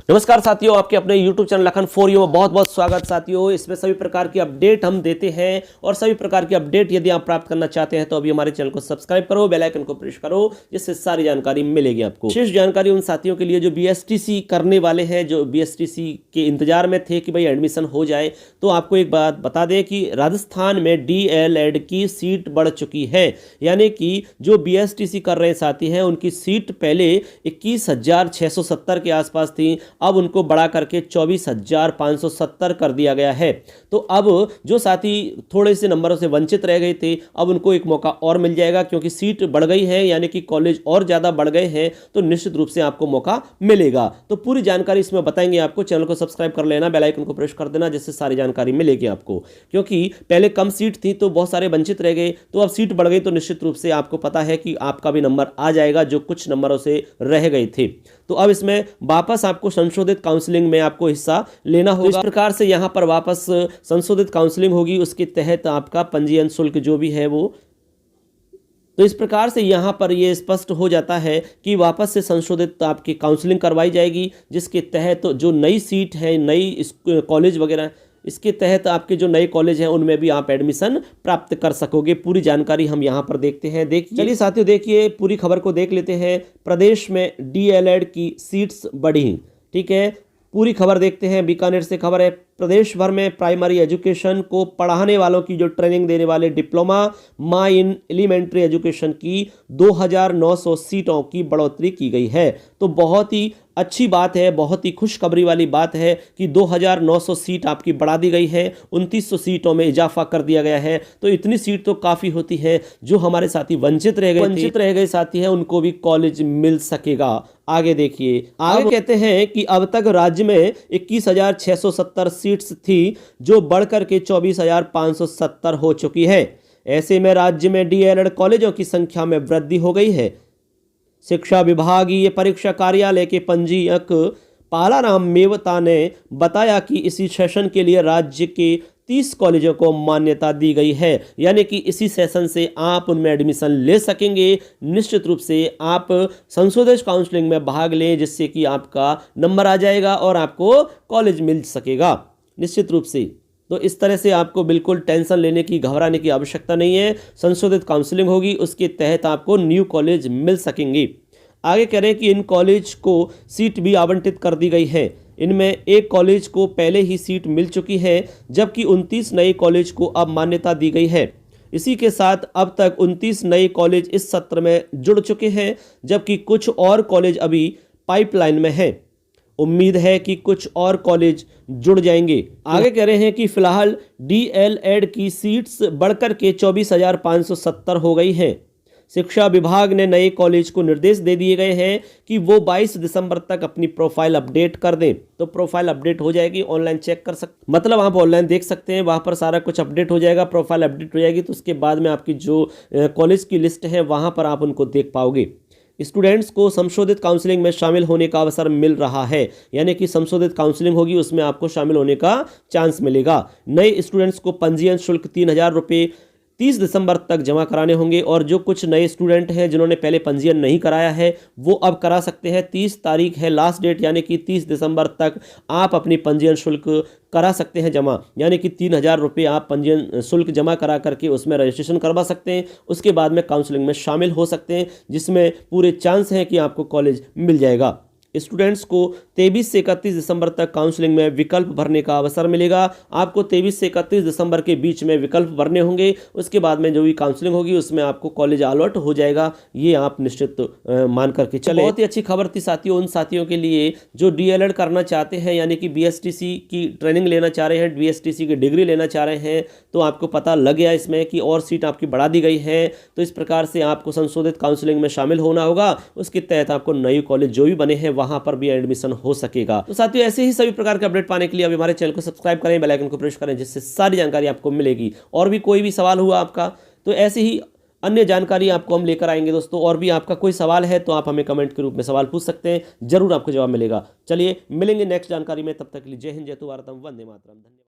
नमस्कार साथियों, आपके अपने YouTube channel Lakhan for you में बहुत बहुत स्वागत। साथियों, इसमें सभी प्रकार की अपडेट हम देते हैं और सभी प्रकार की अपडेट यदि आप प्राप्त करना चाहते हैं तो अभी हमारे चैनल को सब्सक्राइब करो, बेल आइकन को प्रेस करो, जिससे सारी जानकारी मिलेगी आपको। विशेष जानकारी उन साथियों के लिए जो BSTC करने वाले हैं, जो BSTC के इंतजार में थे कि भाई एडमिशन हो जाए। तो आपको एक बात बता दें कि राजस्थान में DLED की सीट बढ़ चुकी है, यानी कि जो BSTC कर रहे साथी हैं उनकी सीट पहले 21,670 के आसपास थी, अब उनको बढ़ा करके 24,570 कर दिया गया है। तो अब जो साथी थोड़े से नंबरों से वंचित रह गए थे, अब उनको एक मौका और मिल जाएगा, क्योंकि सीट बढ़ गई है, यानी कि कॉलेज और ज़्यादा बढ़ गए हैं, तो निश्चित रूप से आपको मौका मिलेगा। तो पूरी जानकारी इसमें बताएंगे आपको। चैनल को सब्सक्राइब कर लेना, बेल आइकन को प्रेस कर देना, जिससे सारी जानकारी मिलेगी आपको। क्योंकि पहले कम सीट थी तो बहुत सारे वंचित रह गए, तो अब सीट बढ़ गई तो निश्चित रूप से आपको पता है कि आपका भी नंबर आ जाएगा जो कुछ नंबरों से रह गए थे। तो अब इसमें वापस आपको संशोधित काउंसलिंग में आपको हिस्सा लेना होगा। इस प्रकार से यहाँ पर वापस संशोधित काउंसलिंग होगी, उसके तहत आपका पंजीयन शुल्क जो भी है वो, तो इस प्रकार से यहाँ पर ये स्पष्ट हो जाता है कि वापस से संशोधित आपकी काउंसलिंग करवाई जाएगी, जिसके तहत जो नई सीट है, नई कॉलेज वगैरह, इसके तहत आपके जो नए कॉलेज हैं उनमें भी आप एडमिशन प्राप्त कर सकोगे। पूरी जानकारी हम यहाँ पर देखते हैं। चलिए साथियों, देखिए पूरी खबर को देख लेते हैं। प्रदेश में DLED की सीट्स बढ़ी, ठीक है। पूरी खबर देखते हैं। बीकानेर से खबर है, प्रदेश भर में प्राइमरी एजुकेशन को पढ़ाने वालों की जो ट्रेनिंग देने वाले डिप्लोमा माँ इन एलिमेंट्री एजुकेशन की 2,900 सीटों की बढ़ोतरी की गई है। तो बहुत ही अच्छी बात है, बहुत ही खुशखबरी वाली बात है कि 2,900 सीट आपकी बढ़ा दी गई है, 2,900 सीटों में इजाफा कर दिया गया है। तो इतनी सीट तो काफ़ी होती है। जो हमारे साथी वंचित रह गए साथी हैं उनको भी कॉलेज मिल सकेगा। आगे देखिए, आगे कहते हैं कि अब तक राज्य में 21,670 सीट्स थी, जो बढ़कर के 24,570 हो चुकी है। ऐसे में राज्य में DLED कॉलेजों की संख्या में वृद्धि हो गई है। शिक्षा विभागीय परीक्षा कार्यालय के पंजीयक पालाराम मेवता ने बताया कि इसी सेशन के लिए राज्य के 30 कॉलेजों को मान्यता दी गई है, यानी कि इसी सेशन से आप उनमें एडमिशन ले सकेंगे। निश्चित रूप से आप संशोधित काउंसलिंग में भाग लें, जिससे कि आपका नंबर आ जाएगा और आपको कॉलेज मिल सकेगा निश्चित रूप से। तो इस तरह से आपको बिल्कुल टेंशन लेने की, घबराने की आवश्यकता नहीं है। संशोधित काउंसलिंग होगी, उसके तहत आपको न्यू कॉलेज मिल सकेंगे। आगे कह रहे हैं कि इन कॉलेज को सीट भी आवंटित कर दी गई है। इनमें एक कॉलेज को पहले ही सीट मिल चुकी है, जबकि 29 नए कॉलेज को अब मान्यता दी गई है। इसी के साथ अब तक 29 नए कॉलेज इस सत्र में जुड़ चुके हैं, जबकि कुछ और कॉलेज अभी पाइपलाइन में हैं। उम्मीद है कि कुछ और कॉलेज जुड़ जाएंगे। आगे कह रहे हैं कि फिलहाल DLED की सीट्स बढ़कर के 24,570 हो गई हैं। शिक्षा विभाग ने नए कॉलेज को निर्देश दे दिए गए हैं कि वो 22 दिसंबर तक अपनी प्रोफाइल अपडेट कर दें। तो प्रोफाइल अपडेट हो जाएगी, ऑनलाइन चेक कर सकते, मतलब आप ऑनलाइन देख सकते हैं, वहाँ पर सारा कुछ अपडेट हो जाएगा। प्रोफाइल अपडेट हो जाएगी तो उसके बाद में आपकी जो कॉलेज की लिस्ट है वहाँ पर आप उनको देख पाओगे। स्टूडेंट्स को संशोधित काउंसलिंग में शामिल होने का अवसर मिल रहा है, यानी कि संशोधित काउंसलिंग होगी, उसमें आपको शामिल होने का चांस मिलेगा। नए स्टूडेंट्स को पंजीयन शुल्क 3,000 रुपये 30 दिसंबर तक जमा कराने होंगे, और जो कुछ नए स्टूडेंट हैं जिन्होंने पहले पंजीयन नहीं कराया है वो अब करा सकते हैं। 30 तारीख है लास्ट डेट, यानी कि 30 दिसंबर तक आप अपनी पंजीयन शुल्क करा सकते हैं जमा, यानी कि 3,000 रुपये आप पंजीयन शुल्क जमा करा करके उसमें रजिस्ट्रेशन करवा सकते हैं। उसके बाद में काउंसलिंग में शामिल हो सकते हैं, जिसमें पूरे चांस हैं कि आपको कॉलेज मिल जाएगा। स्टूडेंट्स को 23 से 31 दिसंबर तक काउंसलिंग में विकल्प भरने का अवसर मिलेगा। आपको 23 से 31 दिसंबर के बीच में विकल्प भरने होंगे। उसके बाद में जो भी काउंसलिंग होगी उसमें आपको कॉलेज अलॉट हो जाएगा, ये आप निश्चित मान करके चले। बहुत ही अच्छी खबर थी साथियों, उन साथियों के लिए जो DLED करना चाहते हैं, यानी कि BSTC की ट्रेनिंग लेना चाह रहे हैं, BSTC की डिग्री लेना चाह रहे हैं। तो आपको पता लग गया इसमें कि और सीट आपकी बढ़ा दी गई है। तो इस प्रकार से आपको संशोधित काउंसलिंग में शामिल होना होगा, उसके तहत आपको नई कॉलेज जो भी बने हैं वहां पर भी एडमिशन हो सकेगा। तो साथियों, ऐसे ही सभी प्रकार के अपडेट पाने के लिए अभी हमारे चैनल को सब्सक्राइब करें, बेल आइकन को प्रेस करें, जिससे सारी जानकारी आपको मिलेगी। और भी कोई भी सवाल हुआ आपका तो ऐसे ही अन्य जानकारी आपको हम लेकर आएंगे दोस्तों। और भी आपका कोई सवाल है तो आप हमें कमेंट के रूप में सवाल पूछ सकते हैं, जरूर आपको जवाब मिलेगा। चलिए मिलेंगे नेक्स्ट जानकारी में, तब तक के लिए जय हिंद, जय भारत, वंदे मातरम। धन्यवाद।